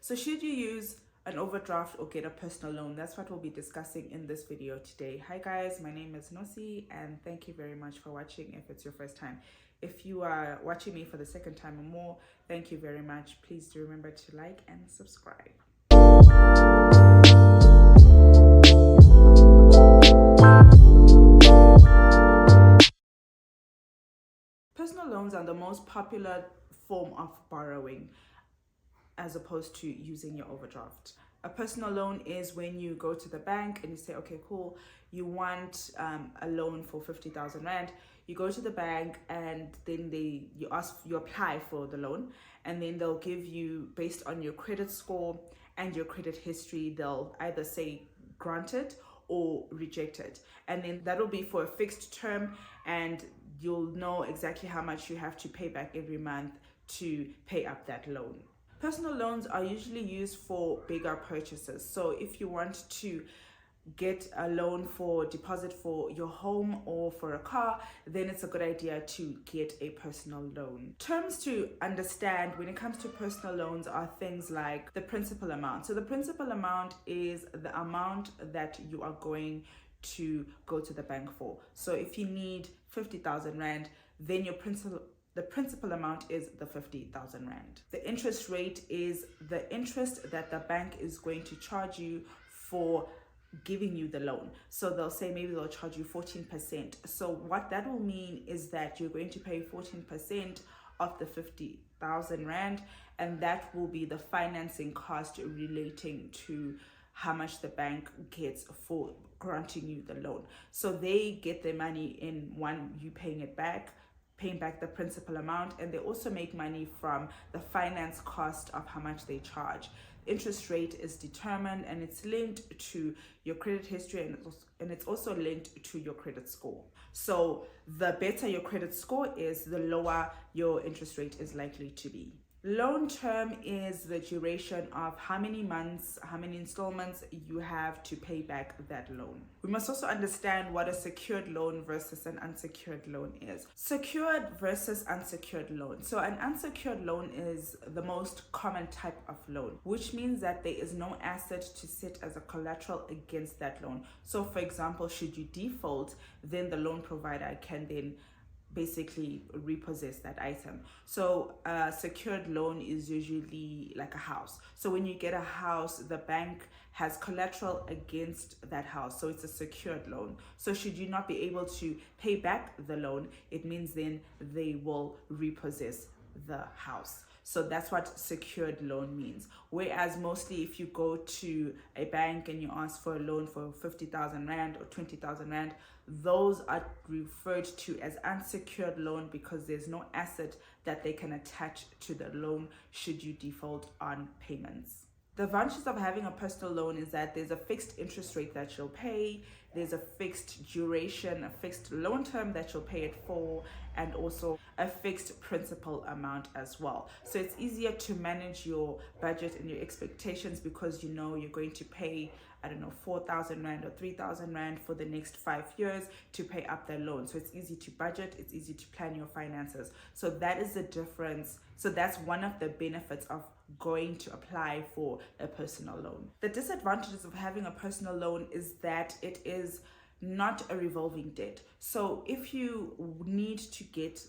So should you use an overdraft or get a personal loan? That's what we'll be discussing in this video today. Hi guys, my name is Nosi and thank you very much for watching if it's your first time. If you are watching me for the second time or more, thank you very much. Please do remember to like and subscribe. Personal loans are the most popular form of borrowing as opposed to using your overdraft. A personal loan is when you go to the bank and you say, okay, cool, you want a loan for 50,000 Rand. You go to the bank and then you apply for the loan, and then they'll give you, based on your credit score and your credit history, they'll either say granted or rejected. And then that'll be for a fixed term, and you'll know exactly how much you have to pay back every month to pay up that loan. Personal loans are usually used for bigger purchases. So if you want to get a loan for deposit for your home or for a car, then it's a good idea to get a personal loan. Terms to understand when it comes to personal loans are things like the principal amount. So the principal amount is the amount that you are going to go to the bank for. So if you need 50,000 Rand, then the principal amount is the 50,000 Rand. The interest rate is the interest that the bank is going to charge you for giving you the loan. So they'll say maybe they'll charge you 14%. So what that will mean is that you're going to pay 14% of the 50,000 Rand, and that will be the financing cost relating to how much the bank gets for granting you the loan. So they get their money in one, you paying back the principal amount, and they also make money from the finance cost of how much they charge. Interest rate is determined and it's linked to your credit history, and it's also linked to your credit score. So the better your credit score is, the lower your interest rate is likely to be. Loan term is the duration of how many months, how many installments you have to pay back that loan. We must also understand what a secured loan versus an unsecured loan is. Secured versus unsecured loan. So an unsecured loan is the most common type of loan, which means that there is no asset to sit as a collateral against that loan. So for example, should you default, then the loan provider can then basically repossess that item. So a secured loan is usually like a house. So when you get a house, the bank has collateral against that house. So it's a secured loan. So should you not be able to pay back the loan, it means then they will repossess the house. So that's what secured loan means. Whereas mostly if you go to a bank and you ask for a loan for 50,000 Rand or 20,000 Rand, those are referred to as unsecured loan because there's no asset that they can attach to the loan should you default on payments. The advantages of having a personal loan is that there's a fixed interest rate that you'll pay, there's a fixed duration, a fixed loan term that you'll pay it for, and also a fixed principal amount as well. So it's easier to manage your budget and your expectations because you know you're going to pay, 4,000 Rand or 3,000 Rand for the next 5 years to pay up the loan. So it's easy to budget, it's easy to plan your finances. So that is the difference. So that's one of the benefits of going to apply for a personal loan. The disadvantages of having a personal loan is that it is not a revolving debt. So if you need to get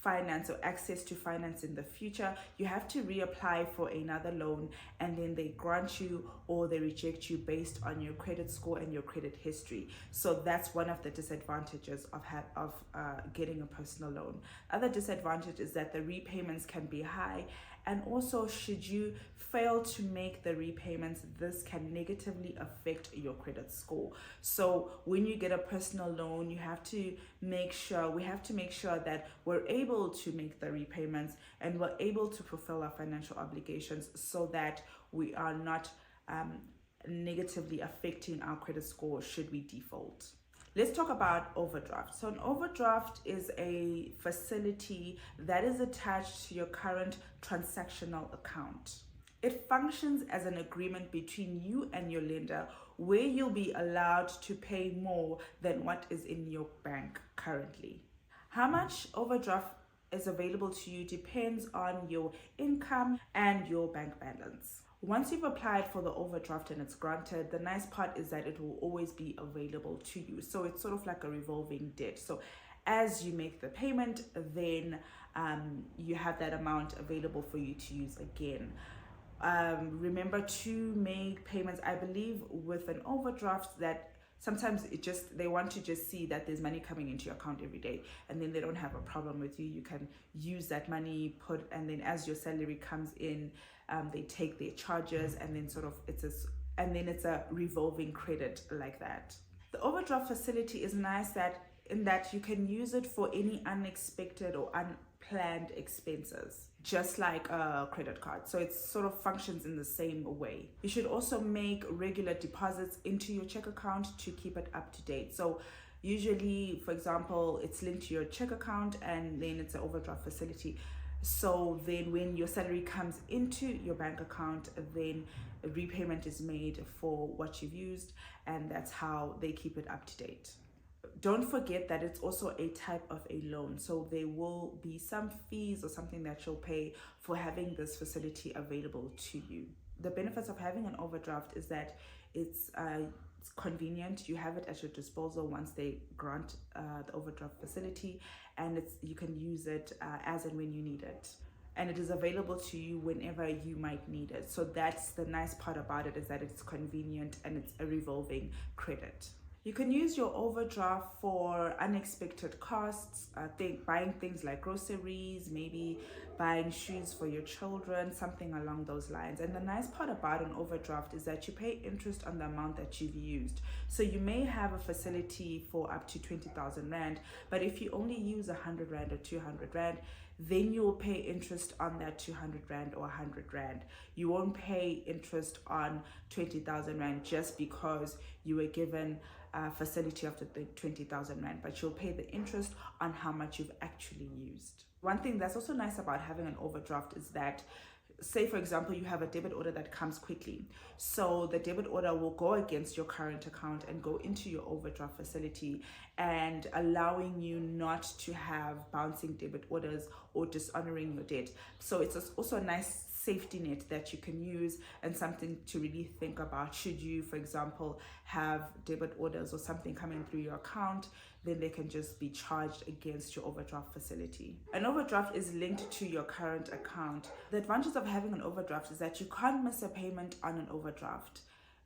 finance or access to finance in the future, you have to reapply for another loan, and then they grant you or they reject you based on your credit score and your credit history. So that's one of the disadvantages of getting a personal loan. Other disadvantage is that the repayments can be high, and also should you fail to make the repayments, this can negatively affect your credit score. So when you get a personal loan, we have to make sure that we're able to make the repayments and we're able to fulfill our financial obligations so that we are not negatively affecting our credit score should we default. Let's talk about overdraft. So an overdraft is a facility that is attached to your current transactional account. It functions as an agreement between you and your lender where you'll be allowed to pay more than what is in your bank currently. How much overdraft is available to you depends on your income and your bank balance. Once you've applied for the overdraft and it's granted, the nice part is that it will always be available to you. So it's sort of like a revolving debt. So as you make the payment, then you have that amount available for you to use again. Remember to make payments. I believe with an overdraft that sometimes they want to just see that there's money coming into your account every day, and then they don't have a problem with you. You can use that money, and then as your salary comes in, they take their charges, and then it's a revolving credit like that. The overdraft facility is nice in that you can use it for any unexpected or unplanned expenses, just like a credit card. So it sort of functions in the same way. You should also make regular deposits into your check account to keep it up to date. So usually, for example, it's linked to your check account and then it's an overdraft facility. So then when your salary comes into your bank account, then a repayment is made for what you've used, and that's how they keep it up to date. Don't forget that it's also a type of a loan. So there will be some fees or something that you'll pay for having this facility available to you. The benefits of having an overdraft is that it's convenient. You have it at your disposal once they grant the overdraft facility, and you can use it as and when you need it. And it is available to you whenever you might need it. So that's the nice part about it, is that it's convenient and it's a revolving credit. You can use your overdraft for unexpected costs, buying things like groceries, maybe buying shoes for your children, something along those lines. And the nice part about an overdraft is that you pay interest on the amount that you've used. So you may have a facility for up to 20,000 Rand, but if you only use 100 Rand or 200 Rand, then you will pay interest on that 200 Rand or 100 Rand. You won't pay interest on 20,000 Rand just because you were given a facility of the 20,000 Rand, but you'll pay the interest on how much you've actually used. One thing that's also nice about having an overdraft is that, say for example, you have a debit order that comes quickly. So the debit order will go against your current account and go into your overdraft facility, and allowing you not to have bouncing debit orders or dishonoring your debt. So it's also a nice safety net that you can use, and something to really think about. Should you, for example, have debit orders or something coming through your account, then they can just be charged against your overdraft facility. An overdraft is linked to your current account. The advantage of having an overdraft is that you can't miss a payment on an overdraft.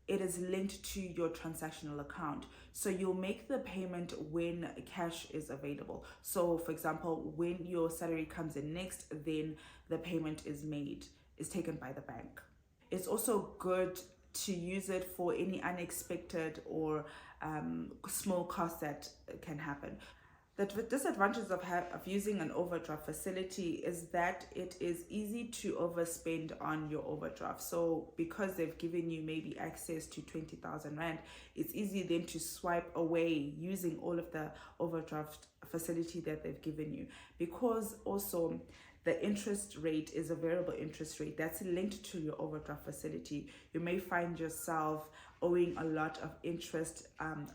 It is linked to your transactional account. So you'll make the payment when cash is available. So for example, when your salary comes in next, then the payment is taken by the bank. It's also good to use it for any unexpected or small costs that can happen. The disadvantage of using an overdraft facility is that it is easy to overspend on your overdraft. So because they've given you maybe access to 20,000 Rand, it's easy then to swipe away using all of the overdraft facility that they've given you. Because also the interest rate is a variable interest rate that's linked to your overdraft facility. You may find yourself owing a lot of interest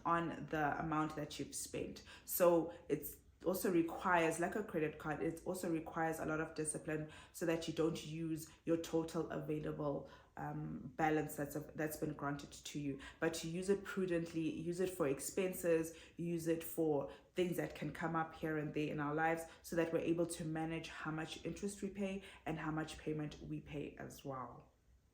on the amount that you've spent. So it's also requires, like a credit card, it also requires a lot of discipline so that you don't use your total available balance that's been granted to you, but to use it prudently, use it for expenses, use it for things that can come up here and there in our lives, so that we're able to manage how much interest we pay and how much payment we pay as well.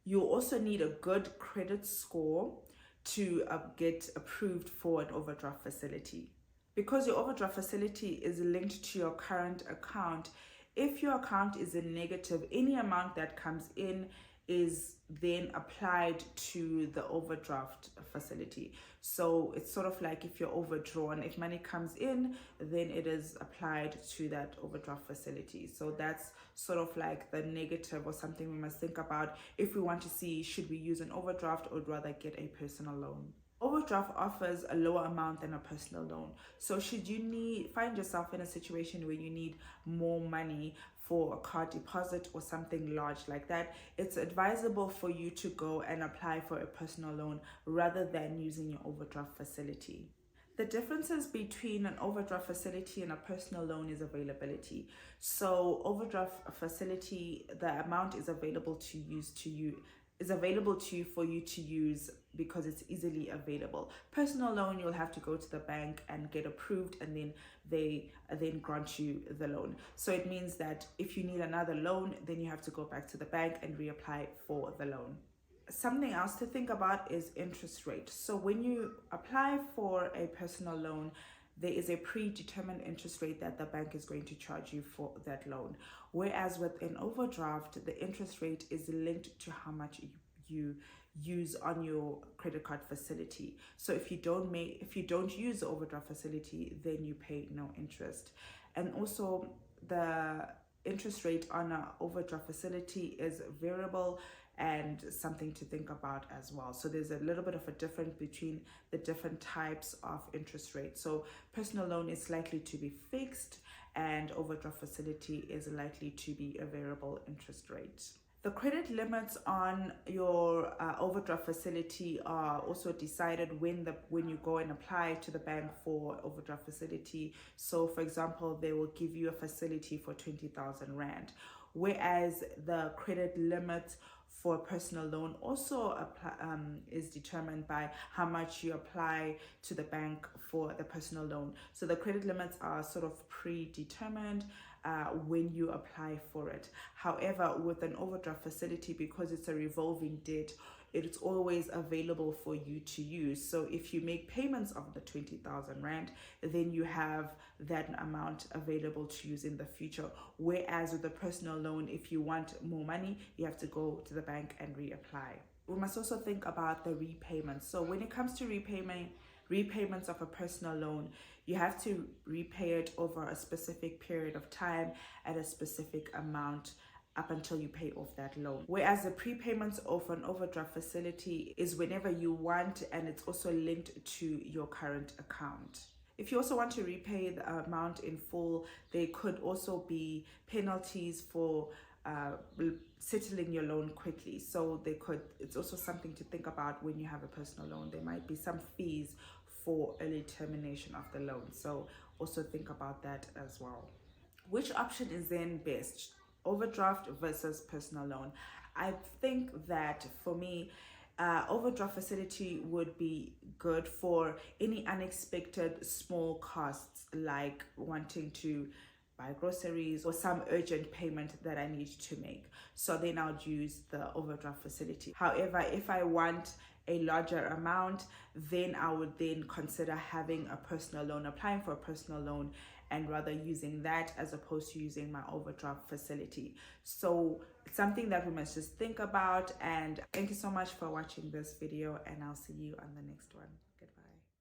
You'll also need a good credit score to get approved for an overdraft facility. Because your overdraft facility is linked to your current account, if your account is in negative, any amount that comes in is then applied to the overdraft facility. So it's sort of like if you're overdrawn, if money comes in, then it is applied to that overdraft facility. So that's sort of like the negative, or something we must think about if we want to see, should we use an overdraft or rather get a personal loan. Overdraft offers a lower amount than a personal loan. So should you find yourself in a situation where you need more money for a car deposit or something large like that, it's advisable for you to go and apply for a personal loan rather than using your overdraft facility. The differences between an overdraft facility and a personal loan is availability. So overdraft facility, the amount is available to use to you is available to you for you to use because it's easily available. Personal loan, you'll have to go to the bank and get approved, and then they then grant you the loan. So it means that if you need another loan, then you have to go back to the bank and reapply for the loan. Something else to think about is interest rate. So when you apply for a personal loan, there is a predetermined interest rate that the bank is going to charge you for that loan. Whereas with an overdraft, the interest rate is linked to how much you use on your credit card facility. So if you don't use the overdraft facility, then you pay no interest. And also the interest rate on an overdraft facility is variable and something to think about as well. So there's a little bit of a difference between the different types of interest rates. So personal loan is likely to be fixed, and overdraft facility is likely to be a variable interest rate. The credit limits on your overdraft facility are also decided when you go and apply to the bank for overdraft facility. So for example, they will give you a facility for 20,000 Rand, whereas the credit limit for a personal loan also is determined by how much you apply to the bank for the personal loan. So the credit limits are sort of predetermined when you apply for it. However, with an overdraft facility, because it's a revolving debt, it's always available for you to use. So if you make payments of the 20,000 Rand, then you have that amount available to use in the future. Whereas with a personal loan, if you want more money, you have to go to the bank and reapply. We must also think about the repayments. So when it comes to repayments of a personal loan, you have to repay it over a specific period of time at a specific amount up until you pay off that loan. Whereas the prepayments of an overdraft facility is whenever you want, and it's also linked to your current account. If you also want to repay the amount in full, there could also be penalties for settling your loan quickly. So it's also something to think about when you have a personal loan. There might be some fees for early termination of the loan. So also think about that as well. Which option is then best? Overdraft versus personal loan. I think that for me, overdraft facility would be good for any unexpected small costs, like wanting to buy groceries or some urgent payment that I need to make. So then I would use the overdraft facility. However, if I want a larger amount, then I would then consider having a personal loan, applying for a personal loan, and rather using that as opposed to using my overdraft facility. So it's something that we must just think about. And thank you so much for watching this video, and I'll see you on the next one. Goodbye.